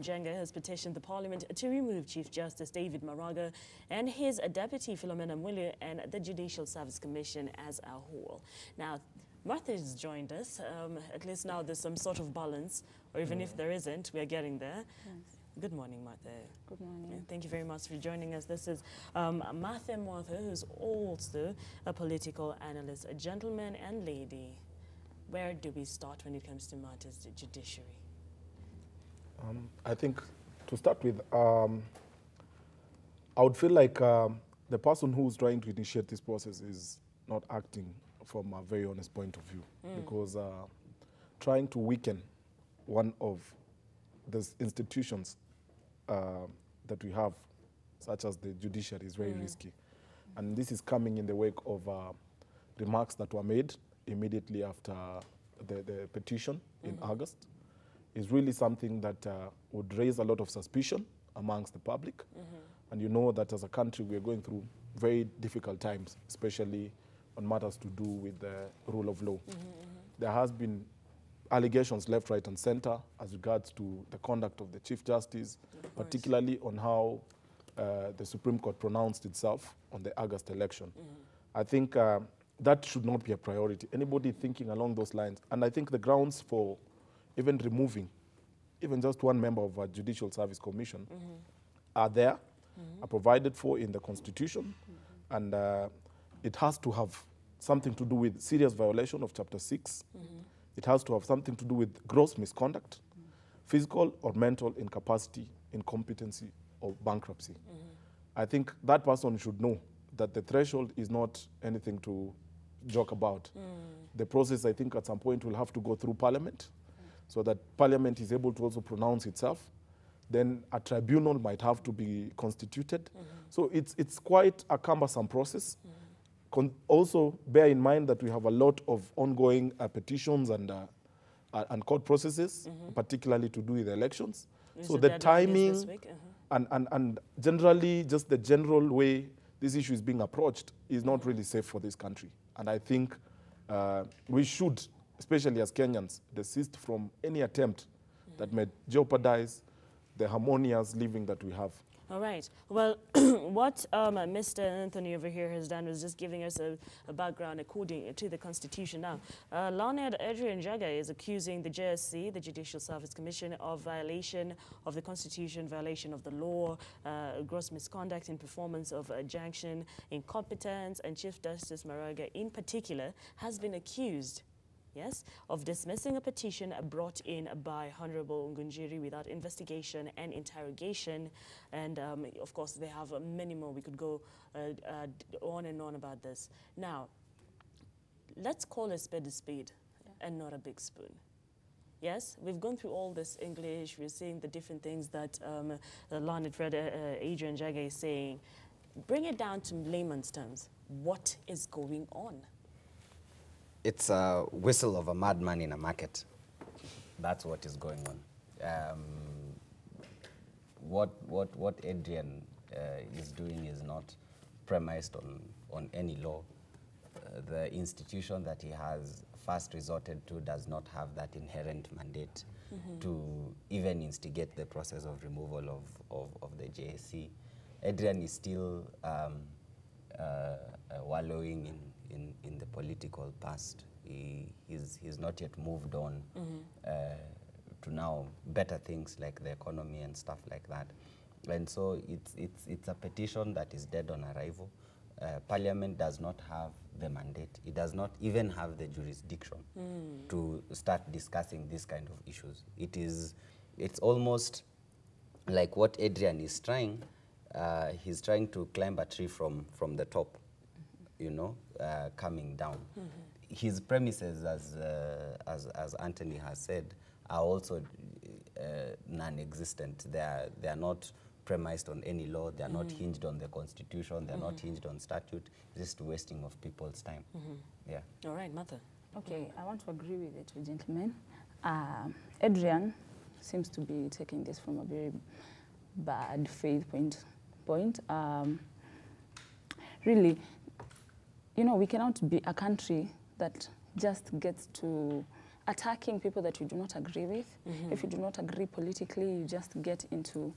Njenga has petitioned the Parliament to remove Chief Justice David Maraga and his Deputy Philomena Mwilu and the Judicial Service Commission as a whole. Now, Martha has joined us. At least now there's some sort of balance, or even if there isn't, we are getting there. Yes. Good morning, Martha. Good morning. Thank you very much for joining us. This is Martha Martha, who's also a political analyst, a gentleman and lady. Where do we start when it comes to matters to judiciary? I think to start with, I would feel like the person who's trying to initiate this process is not acting from a very honest point of view, because trying to weaken one of the institutions that we have, such as the judiciary, is very risky. And this is coming in the wake of remarks that were made immediately after the petition in August. Is really something that would raise a lot of suspicion amongst the public. And you know that as a country we are going through very difficult times, especially on matters to do with the rule of law. There has been allegations left, right and center as regards to the conduct of the Chief Justice, particularly on how the Supreme Court pronounced itself on the August election. I think that should not be a priority. Anybody thinking along those lines, and I think the grounds for even removing even just one member of a Judicial Service Commission are there, are provided for in the Constitution, and it has to have something to do with serious violation of Chapter 6. It has to have something to do with gross misconduct, physical or mental incapacity, incompetency, or bankruptcy. I think that person should know that the threshold is not anything to joke about. The process, I think, at some point will have to go through Parliament, so that Parliament is able to also pronounce itself. Then a tribunal might have to be constituted. So it's quite a cumbersome process. Also bear in mind that we have a lot of ongoing petitions and court processes, particularly to do with elections. So the timing and generally just the general way this issue is being approached is not really safe for this country. And I think we should, especially as Kenyans, desist from any attempt that may jeopardize the harmonious living that we have. All right. Well, what Mr. Anthony over here has done was just giving us a background according to the Constitution. Now, Leonard Adrian Njenga is accusing the JSC, the Judicial Service Commission, of violation of the Constitution, violation of the law, gross misconduct in performance of junction, incompetence, and Chief Justice Maraga in particular has been accused, yes, of dismissing a petition brought in by Honorable Ngunjiri without investigation and interrogation. And of course, they have many more. We could go on and on about this. Now, let's call a spade and not a big spoon. Yes, we've gone through all this English. We're seeing the different things that Leonard Adrian Njenga is saying. Bring it down to layman's terms. What is going on? It's a whistle of a madman in a market. That's what is going on. What Adrian is doing is not premised on any law. The institution that he has first resorted to does not have that inherent mandate to even instigate the process of removal of the JSC. Adrian is still wallowing in the political past. He's not yet moved on to now better things like the economy and stuff like that. And so it's a petition that is dead on arrival. Parliament does not have the mandate. It does not even have the jurisdiction to start discussing this kind of issues. It's almost like what Adrian is trying. He's trying to climb a tree from the top, you know, coming down. His premises, as Anthony has said, are also non-existent. They are not premised on any law. They are not hinged on the Constitution. They are not hinged on statute. Just wasting of people's time. Yeah. All right, Martha. Okay, I want to agree with the two gentlemen. Adrian seems to be taking this from a very bad faith point. Really, you know, we cannot be a country that just gets to attacking people that you do not agree with. If you do not agree politically, you just get into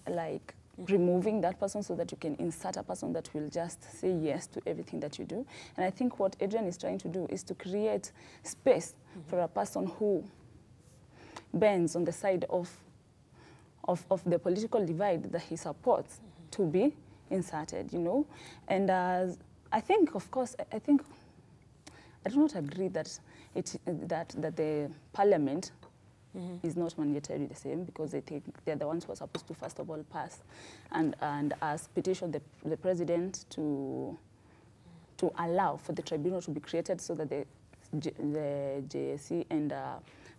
like removing that person so that you can insert a person that will just say yes to everything that you do. And I think what Adrian is trying to do is to create space for a person who bends on the side of the political divide that he supports to be inserted, you know. And I think, of course, I think I do not agree that that the parliament is not mandatory the same, because I think they're the ones who are supposed to first of all pass and as petition the president to allow for the tribunal to be created so that the JSC and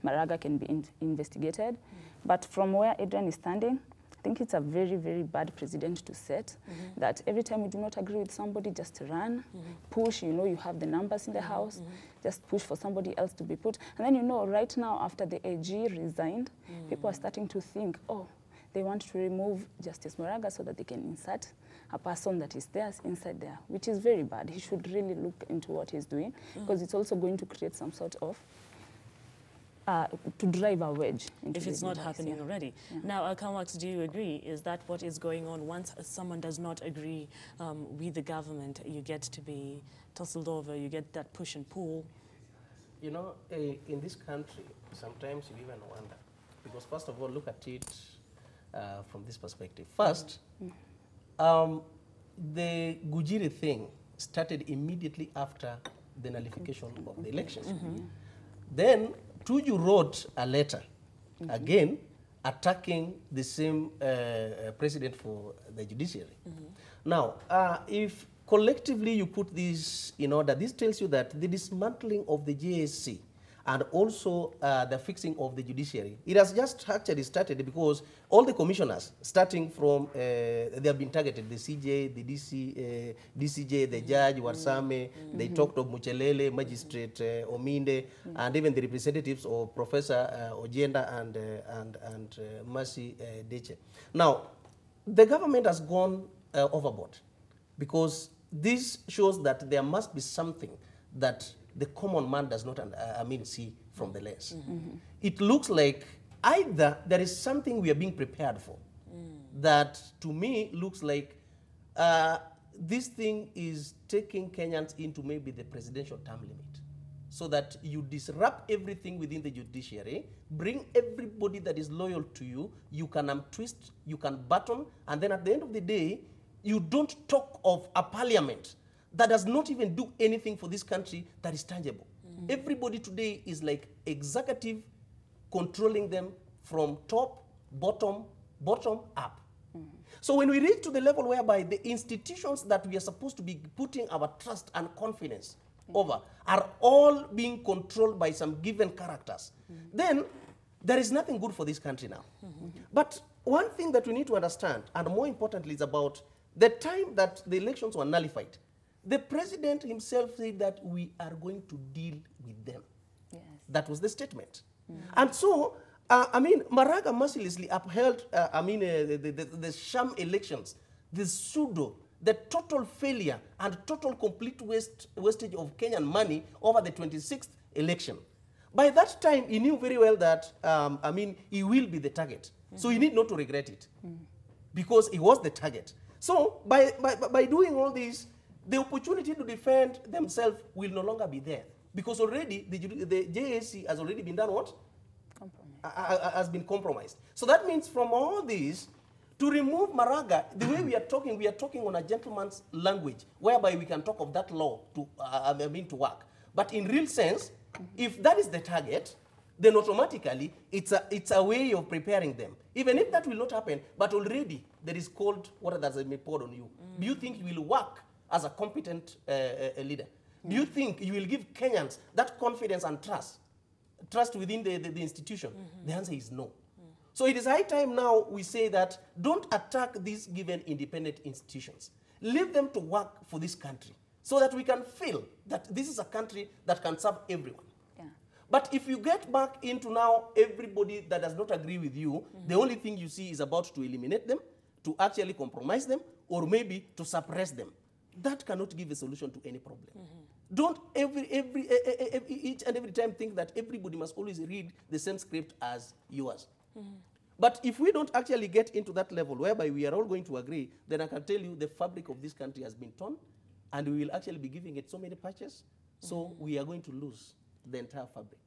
Maraga can be investigated. But from where Adrian is standing, I think it's a very, very bad precedent to set, that every time we do not agree with somebody, just run, push, you know, you have the numbers in the house, just push for somebody else to be put. And then, you know, right now after the AG resigned, people are starting to think, oh, they want to remove Justice Maraga so that they can insert a person that is there inside there, which is very bad. He should really look into what he's doing, because it's also going to create some sort of to drive a wedge into if it's not happening already. Now, Kanwax, do you agree? Is that what is going on? Once someone does not agree with the government, you get to be tussled over, you get that push and pull? You know, in this country, sometimes you even wonder, because first of all, look at it from this perspective. First, the Gujiri thing started immediately after the nullification of the elections. Then Tuju wrote a letter, again, attacking the same president for the judiciary. Now, if collectively you put this in order, this tells you that the dismantling of the JSC and also the fixing of the judiciary, it has just actually started because all the commissioners, starting from, they have been targeted, the CJ, the DCJ, the judge, Warsame, they talked of Muchelele, Magistrate Ominde, and even the representatives of Professor Ojenda and Mercy Deche. Now, the government has gone overboard, because this shows that there must be something that the common man does not see from the lens. It looks like either there is something we are being prepared for that, to me, looks like this thing is taking Kenyans into maybe the presidential term limit, so that you disrupt everything within the judiciary, bring everybody that is loyal to you, you can twist, you can button, and then at the end of the day, you don't talk of a parliament that does not even do anything for this country that is tangible. Everybody today is like executive controlling them from top, bottom up. So when we reach to the level whereby the institutions that we are supposed to be putting our trust and confidence over are all being controlled by some given characters, then there is nothing good for this country now. But one thing that we need to understand, and more importantly, is about the time that the elections were nullified. The president himself said that we are going to deal with them. Yes. That was the statement. And so, Maraga mercilessly upheld, the sham elections, the pseudo, the total failure and total complete wastage of Kenyan money over the 26th election. By that time, he knew very well that, he will be the target. So he need not to regret it, because he was the target. So by doing all this, the opportunity to defend themselves will no longer be there, because already the JSC has already been done what? Has been compromised. So that means from all this, to remove Maraga, the way we are talking on a gentleman's language, whereby we can talk of that law to work. But in real sense, if that is the target, then automatically it's a way of preparing them. Even if that will not happen, but already there is cold water that has been poured on you. Do you think you will work as a competent leader? Do you think you will give Kenyans that confidence and trust within the institution? The answer is no. So it is high time now we say that don't attack these given independent institutions. Leave them to work for this country, so that we can feel that this is a country that can serve everyone. Yeah. But if you get back into now everybody that does not agree with you, the only thing you see is about to eliminate them, to actually compromise them, or maybe to suppress them. That cannot give a solution to any problem. Don't each and every time think that everybody must always read the same script as yours. But if we don't actually get into that level whereby we are all going to agree, then I can tell you the fabric of this country has been torn, and we will actually be giving it so many patches, so we are going to lose the entire fabric.